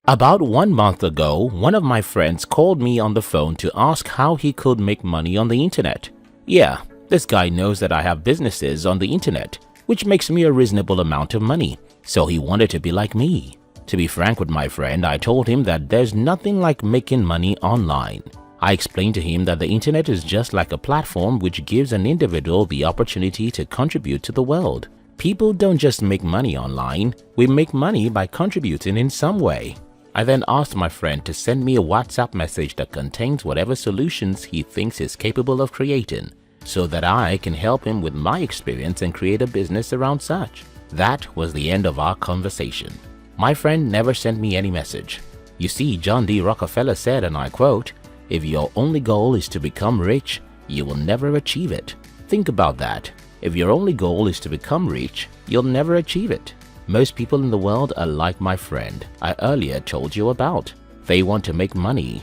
About 1 month ago, one of my friends called me on the phone to ask how he could make money on the internet. Yeah, this guy knows that I have businesses on the internet, which makes me a reasonable amount of money, so he wanted to be like me. To be frank with my friend, I told him that there's nothing like making money online. I explained to him that the internet is just like a platform which gives an individual the opportunity to contribute to the world. People don't just make money online, we make money by contributing in some way. I then asked my friend to send me a WhatsApp message that contains whatever solutions he thinks he's capable of creating, so that I can help him with my experience and create a business around such. That was the end of our conversation. My friend never sent me any message. You see, John D. Rockefeller said, and I quote, "If your only goal is to become rich, you will never achieve it." Think about that. If your only goal is to become rich, you'll never achieve it. Most people in the world are like my friend I earlier told you about. They want to make money.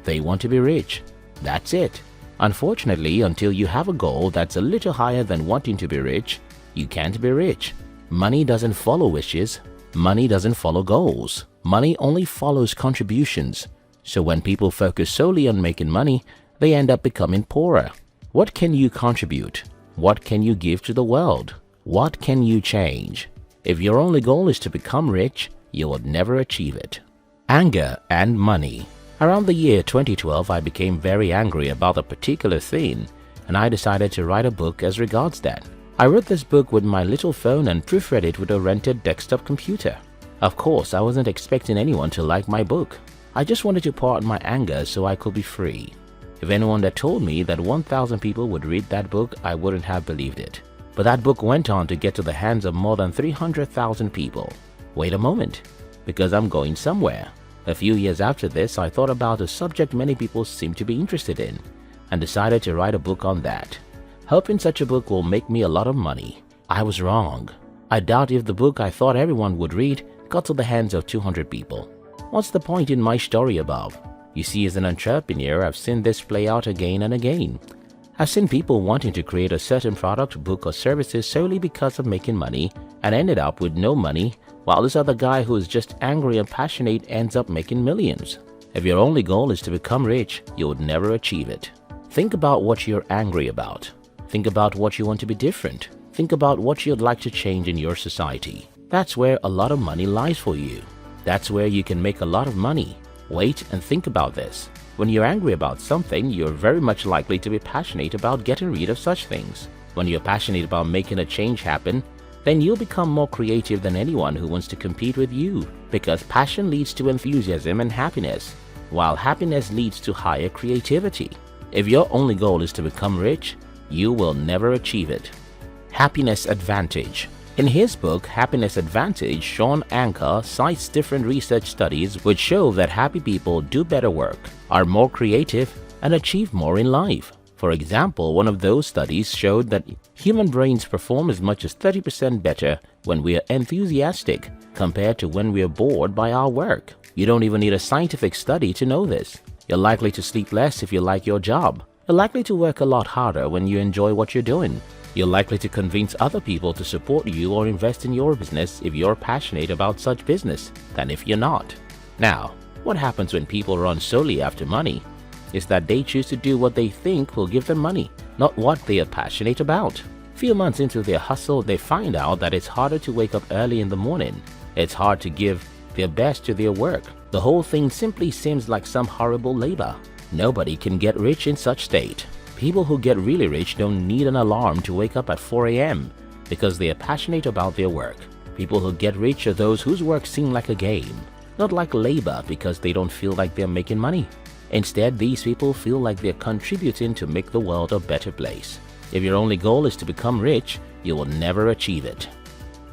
They want to be rich. That's it. Unfortunately, until you have a goal that's a little higher than wanting to be rich, you can't be rich. Money doesn't follow wishes. Money doesn't follow goals. Money only follows contributions. So when people focus solely on making money, they end up becoming poorer. What can you contribute? What can you give to the world? What can you change? If your only goal is to become rich, you will never achieve it. Anger and money. Around the year 2012, I became very angry about a particular thing, and I decided to write a book as regards that. I wrote this book with my little phone and proofread it with a rented desktop computer. Of course, I wasn't expecting anyone to like my book. I just wanted to pour out my anger so I could be free. If anyone had told me that 1,000 people would read that book, I wouldn't have believed it. But that book went on to get to the hands of more than 300,000 people. Wait a moment, because I'm going somewhere. A few years after this, I thought about a subject many people seem to be interested in and decided to write a book on that, hoping such a book will make me a lot of money. I was wrong. I doubt if the book I thought everyone would read got to the hands of 200 people. What's the point in my story above? You see, as an entrepreneur, I've seen this play out again and again. I've seen people wanting to create a certain product, book, or services solely because of making money and ended up with no money, while this other guy who is just angry and passionate ends up making millions. If your only goal is to become rich, you would never achieve it. Think about what you're angry about. Think about what you want to be different. Think about what you'd like to change in your society. That's where a lot of money lies for you. That's where you can make a lot of money. Wait and think about this. When you're angry about something, you're very much likely to be passionate about getting rid of such things. When you're passionate about making a change happen, then you'll become more creative than anyone who wants to compete with you, because passion leads to enthusiasm and happiness, while happiness leads to higher creativity. If your only goal is to become rich, you will never achieve it. Happiness Advantage. In his book, Happiness Advantage, Sean Anker cites different research studies which show that happy people do better work, are more creative, and achieve more in life. For example, one of those studies showed that human brains perform as much as 30% better when we are enthusiastic compared to when we are bored by our work. You don't even need a scientific study to know this. You're likely to sleep less if you like your job. You're likely to work a lot harder when you enjoy what you're doing. You're likely to convince other people to support you or invest in your business if you're passionate about such business than if you're not. Now, what happens when people run solely after money is that they choose to do what they think will give them money, not what they are passionate about. Few months into their hustle, they find out that it's harder to wake up early in the morning. It's hard to give their best to their work. The whole thing simply seems like some horrible labor. Nobody can get rich in such state. People who get really rich don't need an alarm to wake up at 4 a.m. because they are passionate about their work. People who get rich are those whose work seems like a game, not like labor because they don't feel like they're making money. Instead, these people feel like they're contributing to make the world a better place. If your only goal is to become rich, you will never achieve it.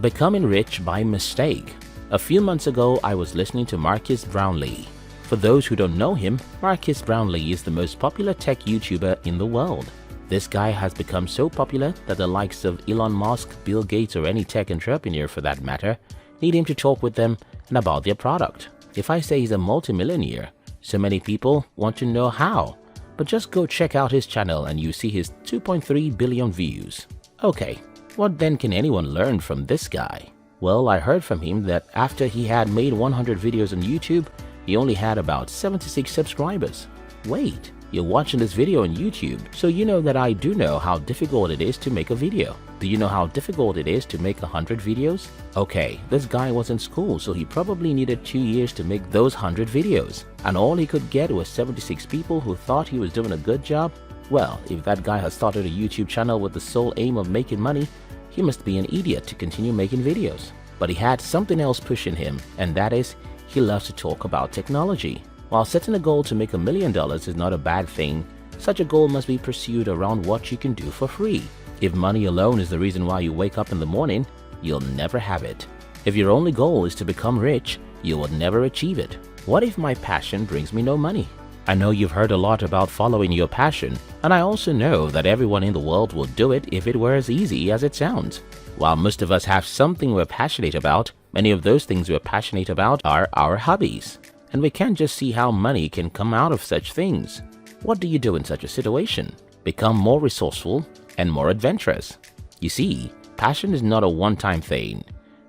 Becoming rich by mistake. A few months ago, I was listening to Marcus Brownlee. For those who don't know him, Marcus Brownlee is the most popular tech YouTuber in the world. This guy has become so popular that the likes of Elon Musk, Bill Gates, or any tech entrepreneur for that matter need him to talk with them and about their product. If I say he's a multimillionaire, so many people want to know how. But just go check out his channel and you see his 2.3 billion views. Okay, what then can anyone learn from this guy? Well, I heard from him that after he had made 100 videos on YouTube, he only had about 76 subscribers. Wait, you're watching this video on YouTube, so you know that I do know how difficult it is to make a video. Do you know how difficult it is to make 100 videos? Okay, this guy was in school, so he probably needed 2 years to make those 100 videos. And all he could get was 76 people who thought he was doing a good job? Well, if that guy has started a YouTube channel with the sole aim of making money, he must be an idiot to continue making videos. But he had something else pushing him, and that is, he loves to talk about technology. While setting a goal to make $1 million is not a bad thing, such a goal must be pursued around what you can do for free. If money alone is the reason why you wake up in the morning, you'll never have it. If your only goal is to become rich, you will never achieve it. What if my passion brings me no money? I know you've heard a lot about following your passion, and I also know that everyone in the world will do it if it were as easy as it sounds. While most of us have something we're passionate about, many of those things we're passionate about are our hobbies. And we can't just see how money can come out of such things. What do you do in such a situation? Become more resourceful and more adventurous. You see, passion is not a one-time thing.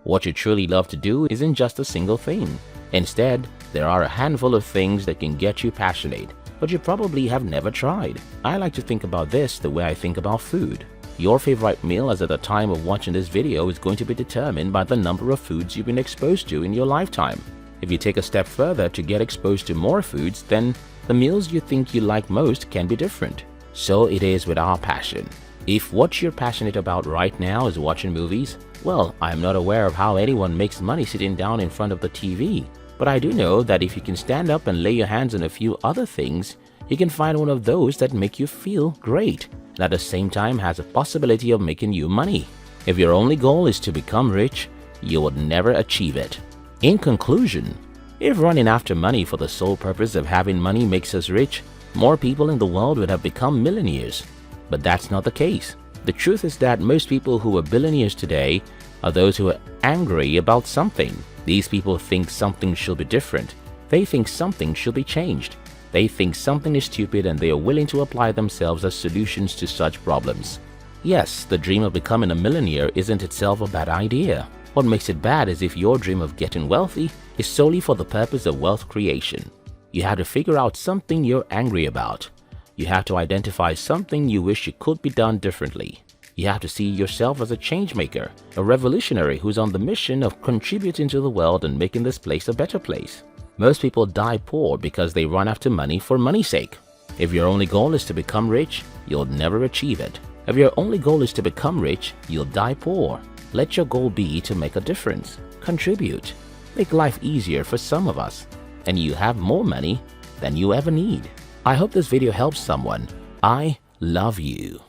What you truly love to do isn't just a single thing. Instead, there are a handful of things that can get you passionate, but you probably have never tried. I like to think about this the way I think about food. Your favorite meal as at the time of watching this video is going to be determined by the number of foods you've been exposed to in your lifetime. If you take a step further to get exposed to more foods, then the meals you think you like most can be different. So it is with our passion. If what you're passionate about right now is watching movies, well, I'm not aware of how anyone makes money sitting down in front of the TV. But I do know that if you can stand up and lay your hands on a few other things, you can find one of those that make you feel great and at the same time has a possibility of making you money. If your only goal is to become rich, you would never achieve it. In conclusion, if running after money for the sole purpose of having money makes us rich, more people in the world would have become millionaires. But that's not the case. The truth is that most people who are billionaires today are those who are angry about something. These people think something should be different. They think something should be changed. They think something is stupid and they are willing to apply themselves as solutions to such problems. Yes, the dream of becoming a millionaire isn't itself a bad idea. What makes it bad is if your dream of getting wealthy is solely for the purpose of wealth creation. You have to figure out something you're angry about. You have to identify something you wish it could be done differently. You have to see yourself as a change maker, a revolutionary who's on the mission of contributing to the world and making this place a better place. Most people die poor because they run after money for money's sake. If your only goal is to become rich, you'll never achieve it. If your only goal is to become rich, you'll die poor. Let your goal be to make a difference, contribute, make life easier for some of us, and you have more money than you ever need. I hope this video helps someone. I love you.